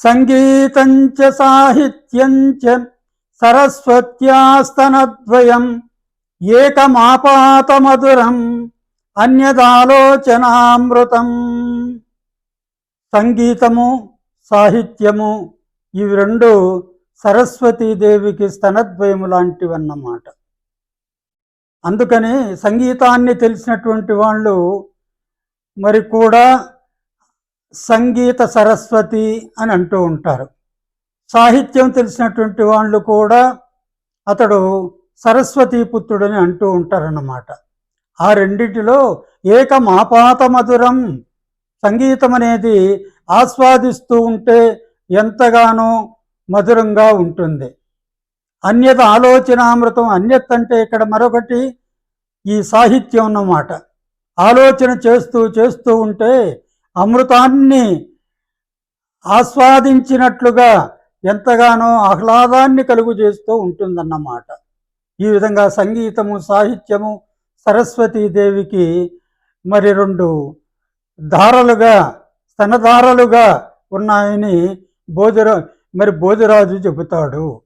సంగీతంచ సాహిత్యంచ సరస్వత్యాస్తనద్వయం ఏకమాపాత మధురం అన్యదాలోచనామృతం. సంగీతము సాహిత్యము ఇవి రెండు సరస్వతీదేవికి స్తనద్వయము లాంటివన్నమాట. అందుకని సంగీతాన్ని తెలిసినటువంటి వాళ్ళు మరి కూడా సంగీత సరస్వతి అని అంటూ ఉంటారు. సాహిత్యం తెలిసినటువంటి వాళ్ళు కూడా అతడు సరస్వతీ పుత్రుడని అంటూ ఉంటారన్నమాట. ఆ రెండిటిలో ఏకమాపాత మధురం, సంగీతం అనేది ఆస్వాదిస్తూ ఉంటే ఎంతగానో మధురంగా ఉంటుంది. అన్యత ఆలోచనామృతం, అన్యత్ అంటే ఇక్కడ మరొకటి ఈ సాహిత్యం అన్నమాట. ఆలోచన చేస్తూ చేస్తూ ఉంటే అమృతాన్ని ఆస్వాదించినట్లుగా ఎంతగానో ఆహ్లాదాన్ని కలుగు చేస్తూ ఉంటుందన్నమాట. ఈ విధంగా సంగీతము సాహిత్యము సరస్వతీదేవికి మరి రెండు ధారలుగా స్తనధారలుగా ఉన్నాయని భోజరాజు చెబుతాడు.